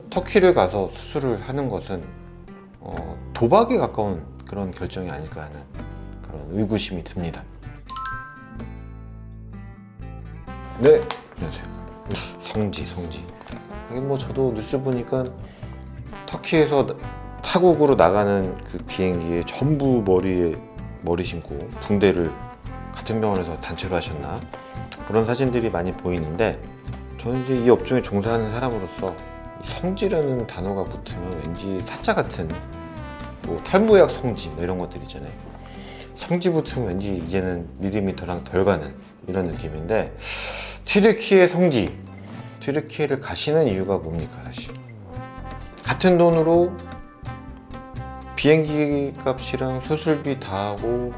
터키를 가서 수술을 하는 것은 도박에 가까운 그런 결정이 아닐까 하는 그런 의구심이 듭니다. 네, 안녕하세요. 성지. 하긴 뭐 저도 뉴스 보니까 터키에서 타국으로 나가는 그 비행기에 전부 머리에 머리 심고 붕대를 같은 병원에서 단체로 하셨나 그런 사진들이 많이 보이는데, 저는 이제 이 업종에 종사하는 사람으로서 이 성지라는 단어가 붙으면 왠지 사자 같은 뭐 탈모약 성지 뭐 이런 것들 있잖아요. 성지 붙으면 왠지 이제는 믿음이 덜 가는 이런 느낌인데, 튀르키예 성지, 튀르키예를 가시는 이유가 뭡니까? 사실 같은 돈으로 비행기 값이랑 수술비 다 하고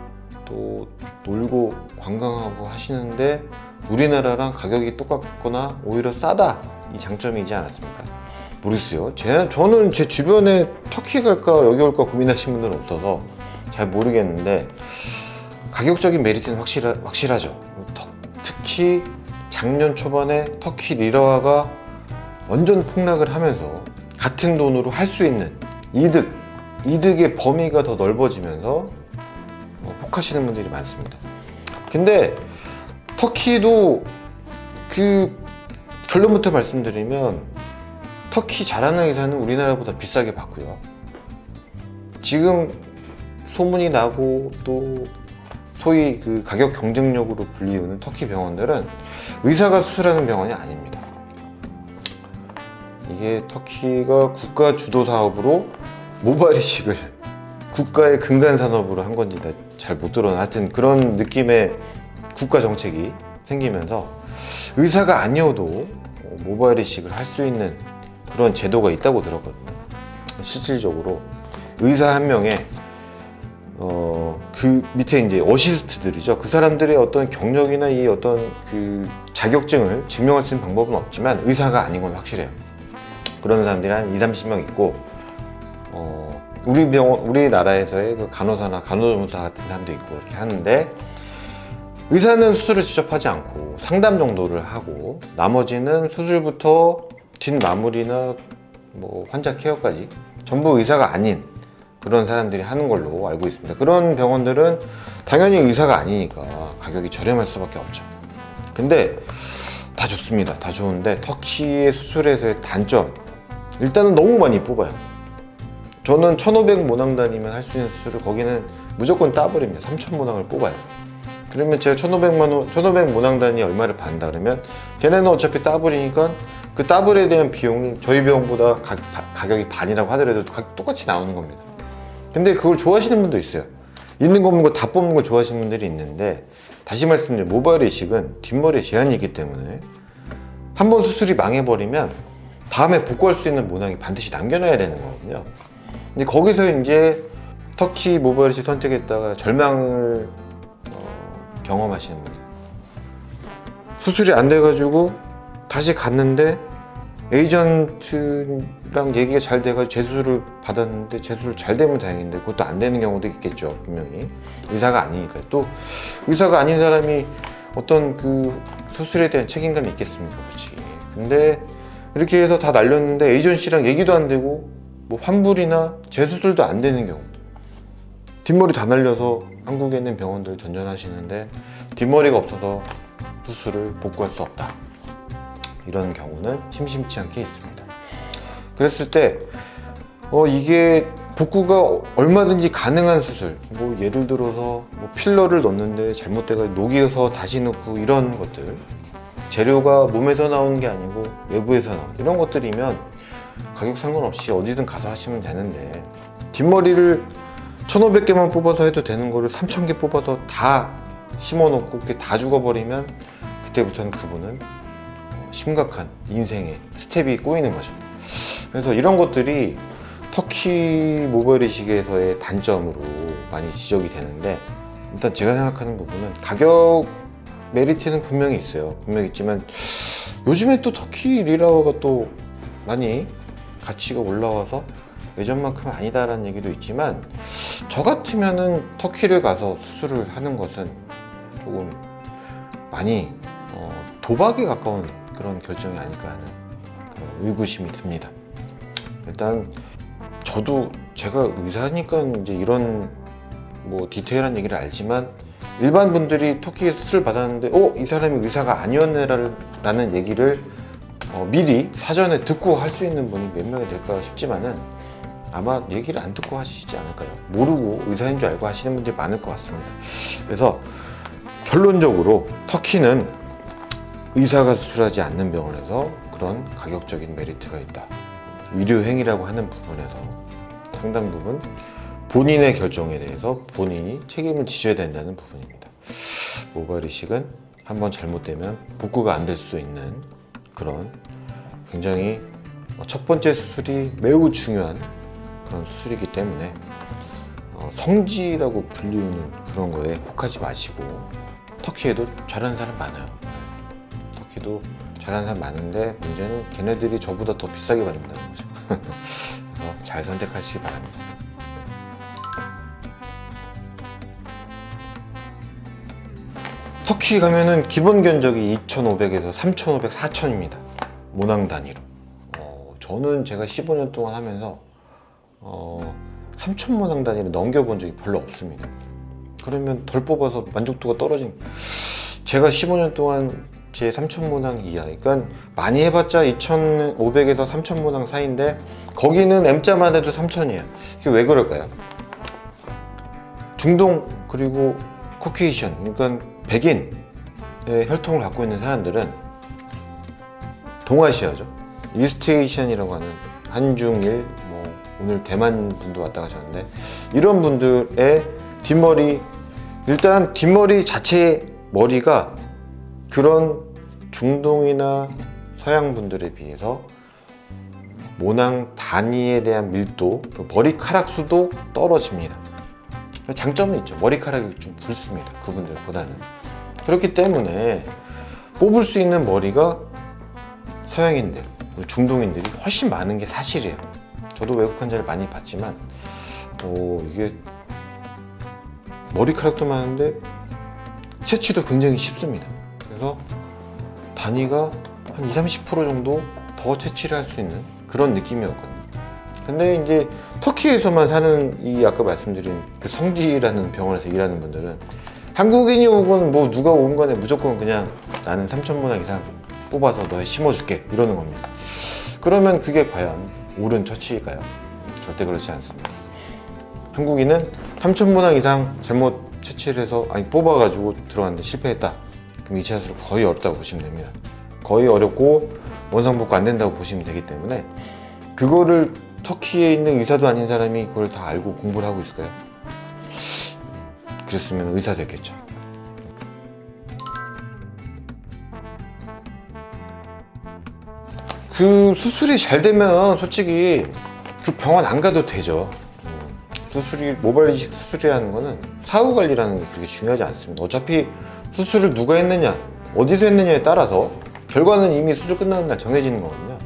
또 놀고 관광하고 하시는데 우리나라랑 가격이 똑같거나 오히려 싸다, 이 장점이지 않았습니까? 모르겠어요. 저는 제 주변에 터키 갈까 여기 올까 고민하신 분들은 없어서 잘 모르겠는데, 가격적인 메리트는 확실하죠. 특히 작년 초반에 터키 리라화가 완전 폭락을 하면서 같은 돈으로 할 수 있는 이득의 범위가 더 넓어지면서 혹하시는 분들이 많습니다. 근데 터키도 그 결론부터 말씀드리면, 터키 잘하는 의사는 우리나라보다 비싸게 받고요. 지금 소문이 나고 또 소위 그 가격 경쟁력으로 불리우는 터키 병원들은 의사가 수술하는 병원이 아닙니다. 이게 터키가 국가 주도 사업으로 모바일 이식을 국가의 근간 산업으로 한 건지 잘 못 들어나, 하여튼 그런 느낌의 국가 정책이 생기면서 의사가 아니어도 모바일 이식을 할 수 있는 그런 제도가 있다고 들었거든요. 실질적으로 의사 한 명에 그 밑에 이제 어시스트들이죠. 그 사람들의 어떤 경력이나 이 어떤 그 자격증을 증명할 수 있는 방법은 없지만 의사가 아닌 건 확실해요. 그런 사람들이 한 20-30명 있고, 우리나라에서의 그 간호사나 간호조무사 같은 사람도 있고 이렇게 하는데, 의사는 수술을 직접 하지 않고 상담 정도를 하고 나머지는 수술부터 뒷마무리나 뭐 환자 케어까지 전부 의사가 아닌 그런 사람들이 하는 걸로 알고 있습니다. 그런 병원들은 당연히 의사가 아니니까 가격이 저렴할 수밖에 없죠. 근데 다 좋습니다. 다 좋은데 터키의 수술에서의 단점, 일단은 너무 많이 뽑아요. 저는 1,500 모낭단이면 할 수 있는 수술을 거기는 무조건 따버립니다. 3,000 모낭을 뽑아요. 그러면 제가 1,500 모낭단이 얼마를 받는다 그러면 걔네는 어차피 따버리니까 그 따블에 대한 비용이 저희 병원보다 가격이 반이라고 하더라도 똑같이 나오는 겁니다. 근데 그걸 좋아하시는 분도 있어요. 있는 거 없는 거 다 뽑는 걸 좋아하시는 분들이 있는데, 다시 말씀드리면 모바일 이식은 뒷머리에 제한이 있기 때문에 한번 수술이 망해버리면 다음에 복구할 수 있는 모낭이 반드시 남겨놔야 되는 거거든요. 근데 거기서 이제 터키 모바일 이식 선택했다가 절망을 경험하시는 분들, 수술이 안 돼가지고 다시 갔는데 에이전트랑 얘기가 잘 돼가지고 재수술을 받았는데 재수술 잘 되면 다행인데 그것도 안 되는 경우도 있겠죠. 분명히 의사가 아니니까. 또 의사가 아닌 사람이 어떤 그 수술에 대한 책임감이 있겠습니까? 그렇지. 근데 이렇게 해서 다 날렸는데 에이전시랑 얘기도 안 되고 뭐 환불이나 재수술도 안 되는 경우, 뒷머리 다 날려서 한국에 있는 병원들 전전하시는데 뒷머리가 없어서 수술을 복구할 수 없다, 이런 경우는 심심치 않게 있습니다. 그랬을 때 이게 복구가 얼마든지 가능한 수술, 뭐 예를 들어서 뭐 필러를 넣는데 잘못돼가지고 녹여서 다시 넣고 이런 것들, 재료가 몸에서 나오는 게 아니고 외부에서 나오는 이런 것들이면 가격 상관없이 어디든 가서 하시면 되는데, 뒷머리를 1,500개만 뽑아서 해도 되는 거를 3,000개 뽑아서 다 심어놓고 그게 다 죽어버리면 그때부터는 그분은 심각한 인생의 스텝이 꼬이는 거죠. 그래서 이런 것들이 터키 모바일 이식에서의 단점으로 많이 지적이 되는데, 일단 제가 생각하는 부분은 가격 메리트는 분명히 있어요. 분명히 있지만 요즘에 또 터키 리라화가 또 많이 가치가 올라와서 예전만큼은 아니다라는 얘기도 있지만, 저 같으면은 터키를 가서 수술을 하는 것은 조금 많이 도박에 가까운 그런 결정이 아닐까 하는 그런 의구심이 듭니다. 일단 저도 제가 의사니까 이제 이런 뭐 디테일한 얘기를 알지만 일반 분들이 터키에 수술 받았는데 이 사람이 의사가 아니었네라는 얘기를 미리 사전에 듣고 할 수 있는 분이 몇 명이 될까 싶지만은 아마 얘기를 안 듣고 하시지 않을까요? 모르고 의사인 줄 알고 하시는 분들이 많을 것 같습니다. 그래서 결론적으로 터키는 의사가 수술하지 않는 병원에서 그런 가격적인 메리트가 있다. 의료행위라고 하는 부분에서 상당 부분 본인의 결정에 대해서 본인이 책임을 지셔야 된다는 부분입니다. 모발 이식은 한번 잘못되면 복구가 안 될 수 있는 그런 굉장히 첫 번째 수술이 매우 중요한 그런 수술이기 때문에 성지라고 불리우는 그런 거에 혹하지 마시고 터키에도 잘하는 사람 많아요. 터키도 잘하는 사람 많은데 문제는 걔네들이 저보다 더 비싸게 받는다는 거죠. 그래서 잘 선택하시기 바랍니다. 터키 가면은 기본 견적이 2,500에서 3,500, 4,000입니다. 모낭 단위로. 저는 제가 15년 동안 하면서 3,000 모낭 단위를 넘겨본 적이 별로 없습니다. 그러면 덜 뽑아서 만족도가 떨어진. 제가 15년 동안 제 3,000 모낭 이하, 그러니까 많이 해봤자 2,500에서 3,000 모낭 사이인데 거기는 M자만 해도 3,000이에요. 이게 왜 그럴까요? 중동 그리고 코케이션, 그러니까 백인의 혈통을 갖고 있는 사람들은 동아시아죠. 이스트에이션이라고 하는 한중일, 뭐 오늘 대만 분도 왔다 가셨는데 이런 분들의 뒷머리, 일단 뒷머리 자체의 머리가 그런 중동이나 서양 분들에 비해서 모낭 단위에 대한 밀도, 머리카락 수도 떨어집니다. 장점은 있죠. 머리카락이 좀 굵습니다. 그분들보다는. 그렇기 때문에 뽑을 수 있는 머리가 서양인들, 중동인들이 훨씬 많은 게 사실이에요. 저도 외국 환자를 많이 봤지만 이게 머리카락도 많은데 채취도 굉장히 쉽습니다. 그래서 단위가 한 20, 30% 정도 더 채취를 할 수 있는 그런 느낌이었거든요. 근데 이제 터키에서만 사는 이 아까 말씀드린 그 성지라는 병원에서 일하는 분들은 한국인이 오건 뭐 누가 오건 간에 무조건 그냥 나는 3,000 모낭 이상 뽑아서 너에 심어줄게 이러는 겁니다. 그러면 그게 과연 옳은 처치일까요? 절대 그렇지 않습니다. 한국인은 3,000 모낭 이상 잘못 채취를 해서 뽑아가지고 들어갔는데 실패했다. 그럼 2차 수술 거의 어렵다고 보시면 됩니다. 거의 어렵고 원상복구 안 된다고 보시면 되기 때문에 그거를 터키에 있는 의사도 아닌 사람이 그걸 다 알고 공부를 하고 있을까요? 그랬으면 의사 됐겠죠. 그 수술이 잘 되면 솔직히 그 병원 안 가도 되죠. 수술이 모발 이식 수술이라는 거는 사후 관리라는 게 그렇게 중요하지 않습니다. 어차피 수술을 누가 했느냐, 어디서 했느냐에 따라서 결과는 이미 수술 끝나는 날 정해지는 거거든요.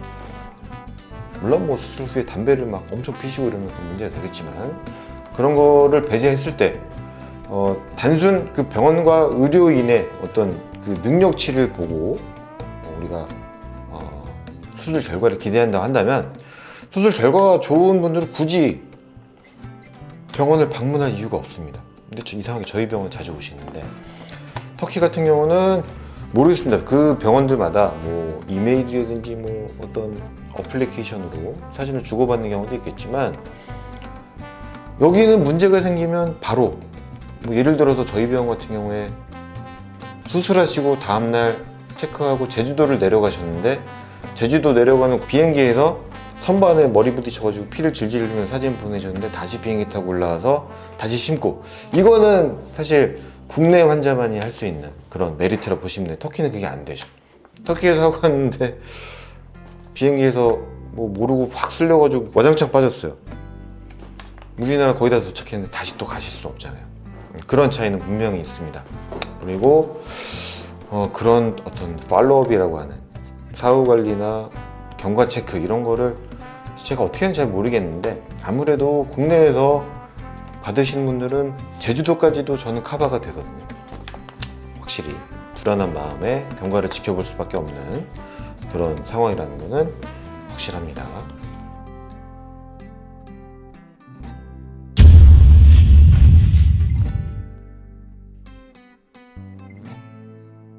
물론 뭐 수술 후에 담배를 막 엄청 피시고 이러면 그 문제가 되겠지만 그런 거를 배제했을 때 단순 그 병원과 의료인의 어떤 그 능력치를 보고 우리가 수술 결과를 기대한다고 한다면 수술 결과가 좋은 분들은 굳이 병원을 방문할 이유가 없습니다. 근데 이상하게 저희 병원 자주 오시는데 터키 같은 경우는 모르겠습니다. 그 병원들마다 뭐 이메일이라든지 뭐 어떤 어플리케이션으로 사진을 주고받는 경우도 있겠지만 여기는 문제가 생기면 바로 뭐 예를 들어서 저희 병원 같은 경우에 수술하시고 다음날 체크하고 제주도를 내려가셨는데 제주도 내려가는 비행기에서 선반에 머리 부딪혀가지고 피를 질질 흘리는 사진 보내셨는데 다시 비행기 타고 올라와서 다시 심고, 이거는 사실 국내 환자만이 할 수 있는 그런 메리트라 보시면 돼요. 터키는 그게 안 되죠. 터키에서 하고 왔는데 비행기에서 뭐 모르고 확 쓸려가지고 와장창 빠졌어요. 우리나라 거의 다 도착했는데 다시 또 가실 수 없잖아요. 그런 차이는 분명히 있습니다. 그리고 그런 어떤 팔로업이라고 하는 사후 관리나 경과 체크 이런 거를 제가 어떻게 하는지 잘 모르겠는데 아무래도 국내에서 받으시는 분들은 제주도까지도 저는 커버가 되거든요. 확실히 불안한 마음에 경과를 지켜볼 수밖에 없는 그런 상황이라는 거는 확실합니다.